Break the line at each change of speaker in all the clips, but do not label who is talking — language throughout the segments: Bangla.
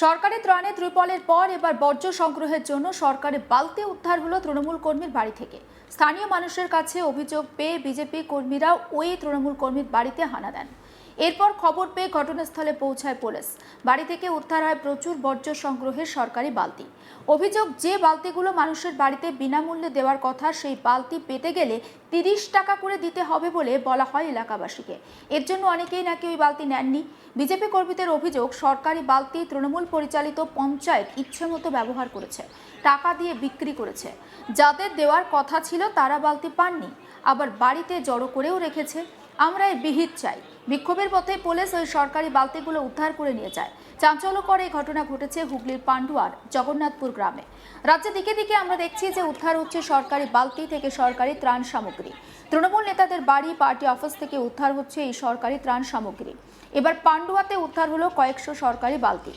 সরকারি ত্রাণে ত্রিপলের পর এবার বর্জ্য সংগ্রহের জন্য সরকারি বালতি উদ্ধার হলো তৃণমূল কর্মীর বাড়ি থেকে। স্থানীয় মানুষের কাছে অভিযোগ পেয়ে বিজেপি কর্মীরা ওই তৃণমূল কর্মীর বাড়িতে হানা দেন। এরপর খবর পেয়ে ঘটনাস্থলে পৌঁছায় পুলিশ। বাড়ি থেকে উদ্ধার হয় প্রচুর বর্জ্য সংগ্রহের সরকারি বালতি। অভিযোগ, যে বালতিগুলো মানুষের বাড়িতে বিনামূল্যে দেওয়ার কথা, সেই বালতি পেতে গেলে 30 টাকা করে দিতে হবে বলে বলা হয় এলাকাবাসীকে। এর জন্য অনেকেই নাকি ওই বালতি নেননি। বিজেপি কর্মীদের অভিযোগ, সরকারি বালতি তৃণমূল পরিচালিত পঞ্চায়েত ইচ্ছেমতো ব্যবহার করেছে, টাকা দিয়ে বিক্রি করেছে। যাদের দেওয়ার কথা ছিল তারা বালতি পাননি, আবার বাড়িতে জড়ো করেও রেখেছে। আমরা এই বিহিত চাই। বিক্ষোভের পথে পুলিশ ওই সরকারি বালতিগুলো উদ্ধার করে নিয়ে যায়। চাঞ্চল্যকর এই ঘটনা ঘটেছে হুগলির পান্ডুয়ার জগন্নাথপুর গ্রামে। রাজ্যে দিকে দিকে আমরা দেখছি যে উদ্ধার হচ্ছে সরকারি বালতি থেকে সরকারি ত্রাণ সামগ্রী। তৃণমূল নেতাদের বাড়ি, পার্টি অফিস থেকে উদ্ধার হচ্ছে এই সরকারি ত্রাণ সামগ্রী। এবার পান্ডুয়াতে উদ্ধার হলো কয়েকশো সরকারি বালতি।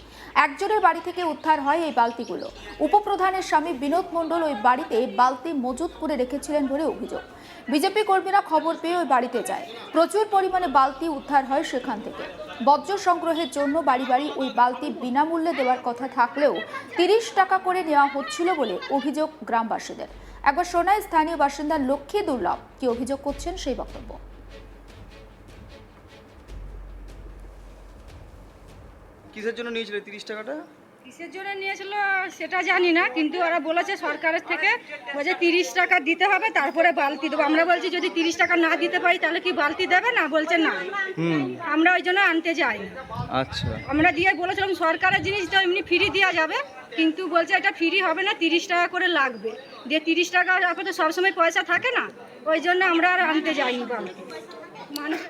একজনের বাড়ি থেকে উদ্ধার হয় এই বালতিগুলো। উপপ্রধানের স্বামী বিনোদ মণ্ডল ওই বাড়িতে বালতি মজুত করে রেখেছিলেন বলে অভিযোগ। বিজেপি কর্মীরা খবর পেয়ে ওই বাড়িতে যায়। প্রচুর পরিমাণে বালতি উদ্ধার হয় সেখান থেকে। বর্জ্য সংগ্রহের জন্য বাড়ি বাড়ি ওই বালতি বিনামূল্যে দেওয়ার কথা থাকলেও 30 টাকা করে নেওয়া হচ্ছিল বলে অভিযোগ গ্রামবাসীদের। একবার শোনায় স্থানীয় বাসিন্দা লক্ষ্মী দুর্লভ কি অভিযোগ করছেন সেই বক্তব্য।
কিসের জন্য নিয়েছিল 30 টাকাটা?
কিসের জন্য নিয়েছিল সেটা জানি না, কিন্তু ওরা বলেছে সরকারের থেকে বলছে 30 টাকা দিতে হবে, তারপরে বালতি দেবো। আমরা বলছি যদি 30 টাকা না দিতে পারি তাহলে কি বালতি দেবে না? বলছে না। আমরা ওই জন্য আনতে যাই না।
আচ্ছা,
আমরা দিয়ে বলেছিলাম সরকারের জিনিস তো এমনি ফ্রি দেওয়া যাবে, কিন্তু বলছে এটা ফ্রি হবে না, 30 টাকা করে লাগবে। দিয়ে 30 টাকা এখন তো সবসময় পয়সা থাকে না, ওই জন্য আমরা আর আনতে যাইনি বালতি। মানুষ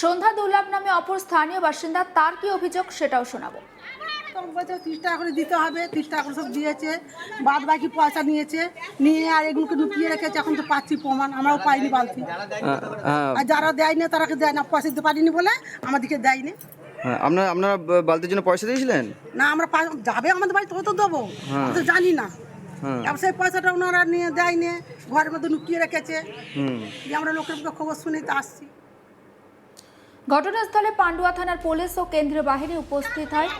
সন্ধ্যা দুর্লভ নামে অপর স্থানীয় বাসিন্দা, তার কি অভিযোগ সেটাও শোনাবো।
বলছে 30 টাকা করে দিতে হবে, 30 টাকা করে সব দিয়েছে, বাদ বাকি পয়সা নিয়ে আর এগুলোকে লুকিয়ে রেখেছে। এখন তো পাচ্ছি প্রমাণ, আমরাও পাইনি বালতি। আর যারা দেয়নি তারাকে দেয় না, পয়সা দিতে পারিনি বলে আমাদেরকে দেয়নি।
আপনারা বালতির জন্য পয়সা দিয়েছিলেন?
না, আমরা যাবে আমাদের বাড়িতে হয়তো দেবো, আমরা তো জানি না। সেই পয়সাটা ওনারা নিয়ে দেয়নি, ঘরের মধ্যে লুকিয়ে রেখেছে। আমরা লোকের মুখে খবর শুনে তো আসছি।
ঘটনাস্থলে পান্ডুয়া থানার পুলিশ ও কেন্দ্রীয় বাহিনী উপস্থিত হয়।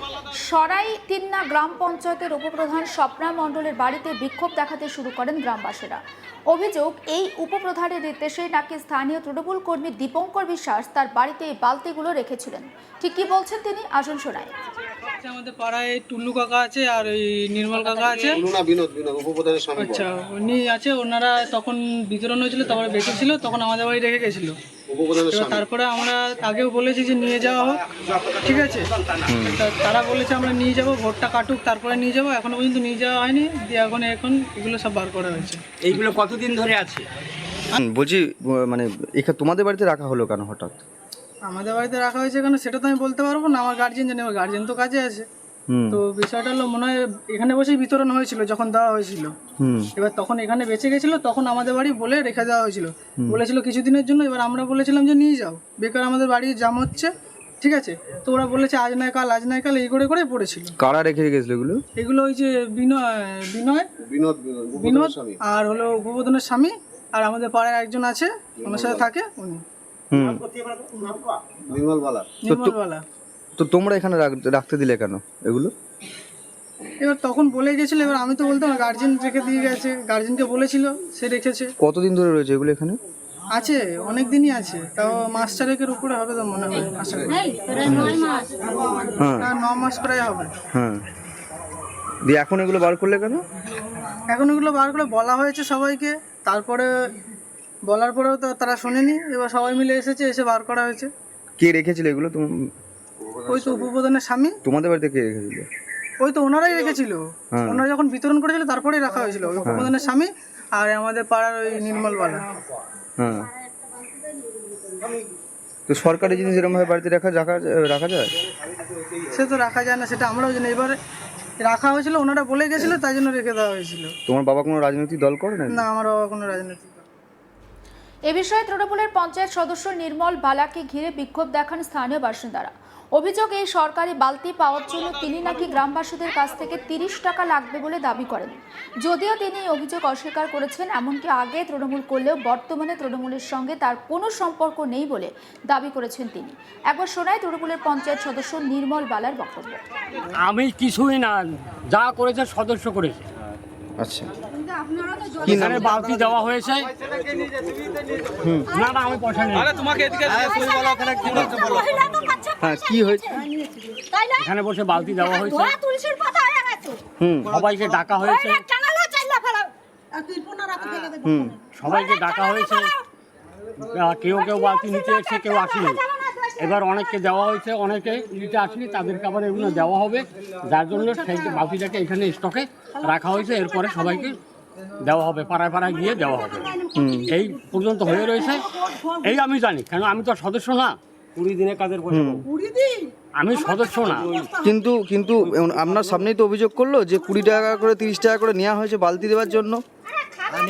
সরাই তিন্না গ্রাম পঞ্চায়েতের উপপ্রধান স্বপ্না মণ্ডলের বাড়িতে বিক্ষোভ দেখাতে শুরু করেন গ্রামবাসীরা। অভিযোগ, এই উপপ্রধানের নির্দেশে নাকি স্থানীয় তৃণমূল কর্মী দীপঙ্কর বিশ্বাস তার বাড়িতে এই বালতিগুলো রেখেছিলেন। ঠিক কি বলছেন তিনি, আসুন শোনায়।
আমাদের পাড়ায় টুল্লু কাকা আছে আর ওই নির্মল কাকা আছে। আচ্ছা, উনি আছে, ওনারা তখন বিতরণ হয়েছিল, তারপরে বেঁচে ছিল, তখন আমাদের বাড়ি রেখে গেছিল। তারপরে আমরা আগেও বলেছি যে নিয়ে যাওয়া হোক, ঠিক আছে। তারা বলেছে আমরা নিয়ে যাব, ভোটটা কাটুক তারপরে নিয়ে যাব। এখনো পর্যন্ত নিয়ে যাওয়া হয়নি, দিয়ে এখন এগুলো সব বার করা হয়েছে।
এইগুলো কতদিন ধরে আছে?
বলছি, মানে এখানে তোমাদের বাড়িতে রাখা হলো কেন হঠাৎ?
আমাদের বাড়িতে রাখা হয়েছে কেন সেটা তো আমি বলতে পারবো না, আমার গার্জিয়ান জানে, আমার গার্জিয়ান তো কাজে আছে। তো বিষয়টা হলো, মনে হয় এখানে বসেই বিতরণ হয়েছিল যখন দেওয়া হয়েছিল। এবার তখন এখানে বেঁচে গেছিল, তখন আমাদের বাড়ি বলে রেখে দেওয়া হয়েছিল, বলেছিল কিছুদিনের জন্য। এবার আমরা বলেছিলাম যে নিয়ে যাও, বেকার আমাদের বাড়ি জাম হচ্ছে, ঠিক আছে। তো ওরা বলেছে আজ নয় কাল এই করে পড়েছিল।
কারা রেখে গেছিল এগুলো?
এগুলো ওই যে বিনোদ আর হলো উপপ্রধানের স্বামী, আর আমাদের পাড়ায় একজন আছে আমার সাথে থাকে, উনি নির্মলবালা।
তো তোমরা এখানে রাখতে দিলে কেন এগুলো?
এবার তখন বলে গেছিল, এবার আমি তো বলতাম না, গার্জেন রেখে দিয়ে গেছে, গার্জেনকে বলেছিল, সে রেখেছে।
কতদিন ধরে রয়েছে এগুলো এখানে?
আছে, অনেক দিনই আছে, তাও মাস চারেকের উপরে হবে তো মনে হয়। 9 মাস প্রায় হবে।
হ্যাঁ, দিয়ে এখন এগুলো বার করলে কেন?
এখন এগুলো বার করে বলা হয়েছে সবাইকে, তারপরে বলার পরেও তো তারা শোনেনি। এবার সবাই মিলে এসে বার করা হয়েছে।
কে রেখেছিল এগুলো?
ওই তো উপপ্রধানের স্বামী।
তোমাদের বাড়িতে কে রেখেছিল?
ওই তো ওনারাই রেখেছিল, ওনারা যখন বিতরণ করেছিল তারপরেই রাখা হয়েছিল, ওই উপপ্রধানের স্বামী আর আমাদের পাড়ার ওই নির্মলবালা।
হ্যাঁ, তো সরকারি জিনিস এরকম ভাবে বাড়িতে রাখা যায়?
সে তো রাখা যায় না, সেটা আমরাও জানি। এবারে রাখা হয়েছিল, ওনারা বলে গেছিল, তাই জন্য রেখে দেওয়া হয়েছিল।
তোমার বাবা কোনো রাজনৈতিক দল করে না?
না, আমার বাবা কোনো রাজনৈতিক দল।
এ বিষয়ে তৃণমূলের পঞ্চায়েত সদস্য নির্মল বালাকে ঘিরে বিক্ষোভ দেখান স্থানীয় বাসিন্দারা। অভিযোগ, এই সরকারি বালতি পাওয়ার জন্য তিনি নাকি গ্রামবাসীদের কাছ থেকে 30 টাকা লাগবে বলে দাবি করেন। যদিও তিনি এই অভিযোগ অস্বীকার করেছেন, এমনকি আগে তৃণমূল করলেও বর্তমানে তৃণমূলের সঙ্গে তার কোনো সম্পর্ক নেই বলে দাবি করেছেন তিনি। একবার শোনায় তৃণমূলের পঞ্চায়েত সদস্য নির্মল বালার বক্তব্য।
আমি কিছুই না, যা করেছে সদস্য করেছে।
আচ্ছা,
এখানে বালতি দেওয়া হয়েছে। না না, আমি পয়সা নেই।
হ্যাঁ, কি হয়েছে?
এখানে বসে বালতি দেওয়া হয়েছে, সবাইকে ডাকা হয়েছে, সবাইকে ডাকা হয়েছে। কেউ কেউ বালতি নিতে এসছে, কেউ আসেনি। এবার অনেককে দেওয়া হয়েছে, অনেকে নিতে আসেনি, তাদেরকে আবার এগুলো দেওয়া হবে, যার জন্য সেই বালতিটাকে এখানে স্টকে রাখা হয়েছে। এরপরে সবাইকে দেওয়া হবে, পাড়ায় পাড়ায় গিয়ে দেওয়া হবে। এই পর্যন্ত হয়ে রয়েছে, এই আমি জানি, কেন আমি তো সদস্য না। 20 দিনের কাজের পয়সা আমি সদস্য না।
কিন্তু আপনার সামনেই তো অভিযোগ করলো যে 20 টাকা করে 30 টাকা করে নেওয়া হয়েছে বালতি দেওয়ার জন্য।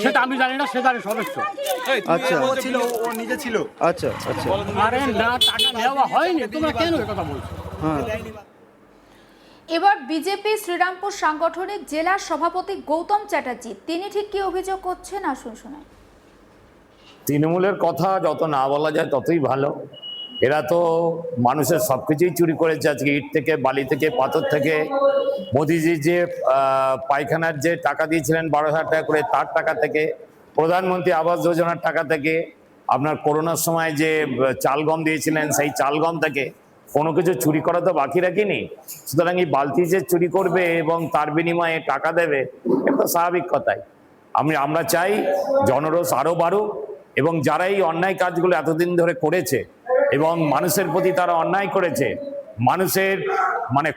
সেটা আমি জানি না, সেটা সদস্য।
আচ্ছা, আচ্ছা, আচ্ছা।
আরে না, টাকা নেওয়া হয়নি, তোমরা কেন এই কথা বলছো?
হ্যাঁ,
এবার বিজেপি শ্রীরামপুর সাংগঠনিক জেলার সভাপতি গৌতম চ্যাটার্জি, তিনি ঠিক কি অভিযোগ করছেন আসুন শোনায়।
তৃণমূলের কথা যত না বলা যায় ততই ভালো। এরা তো মানুষের সব কিছুই চুরি করেছে। আজকে ইট থেকে, বালি থেকে, পাথর থেকে, মোদিজি যে পায়খানার যে টাকা দিয়েছিলেন 12,000 টাকা করে, তার টাকা থেকে, প্রধানমন্ত্রী আবাস যোজনার টাকা থেকে, আপনার করোনার সময় যে চাল গম দিয়েছিলেন সেই চাল গম থেকে কোনো কিছু চুরি করা তো বাকি রাখিনি। সুতরাং এই বালতি যে চুরি করবে এবং তার বিনিময়ে টাকা দেবে, এটা স্বাভাবিক কথাই। আমরা চাই জনরোষ আরও বাড়ুক, এবং যারা এই অন্যায় কাজগুলো এতদিন ধরে করেছে এবং মানুষের প্রতি তারা অন্যায় করেছে, মানুষের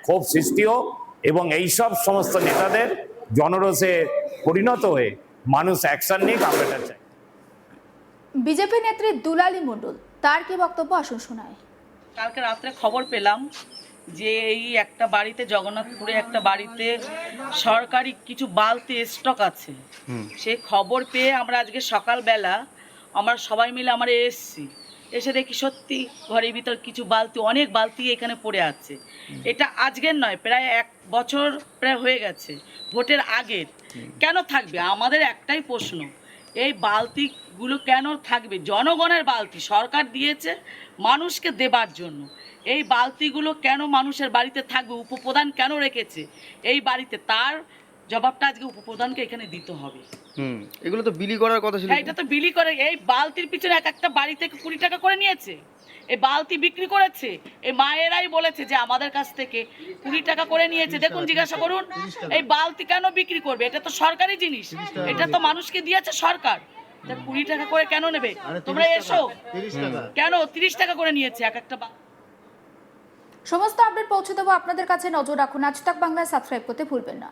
ক্ষোভ সৃষ্টি হোক, এবং এইসব সমস্ত নেতাদের জনরোষে পরিণত হয়ে মানুষ অ্যাকশন নিক, আমরা এটা চাই।
বিজেপি নেত্রী দুলালী মণ্ডল, তার কি বক্তব্য আসুন শোনায়।
কালকে রাত্রে খবর পেলাম যে এই একটা বাড়িতে, জগন্নাথপুরে একটা বাড়িতে সরকারি কিছু বালতি স্টক আছে। সে খবর পেয়ে আমরা আজকে সকালবেলা আমরা সবাই মিলে আমরা এসে দেখি সত্যি ঘরের ভিতর কিছু বালতি, অনেক বালতি এখানে পড়ে আছে। এটা আজকের নয়, প্রায় 1 বছর প্রায় হয়ে গেছে, ভোটের আগের। কেন থাকবে? আমাদের একটাই প্রশ্ন, এই বালতিগুলো কেন থাকবে? জনগণের বালতি, সরকার দিয়েছে মানুষকে দেবার জন্য। এই বালতিগুলো কেন মানুষের বাড়িতে থাকবে? উপপ্রধান কেন রেখেছে এই বাড়িতে? তার জবাবটা আজকে উপপ্রধানকে এখানে দিতে হবে।
এগুলো তো বিলি করার কথা ছিল।
এটা তো বিলি করে, এই বালতির পিছনে একটা বাড়ি থেকে 20 টাকা করে নিয়েছে, এই বালতি বিক্রি করেছে। এই মায়েরাই বলেছে যে আমাদের কাছ থেকে 20 টাকা করে নিয়েছে। দেখুন, জিজ্ঞাসা করুন এই বালতি কেন বিক্রি করবে? এটা তো সরকারি জিনিস, এটা তো মানুষকে দিয়েছে সরকার। 20 টাকা করে কেন নেবে? তোমরা এসো, কেন 30 টাকা করে নিয়েছে একটা।
সমস্ত আপডেট পৌঁছে দেবো আপনাদের কাছে, নজর রাখুন। আজ তাক বাংলায় সাবস্ক্রাইব করতে ভুলবেন না।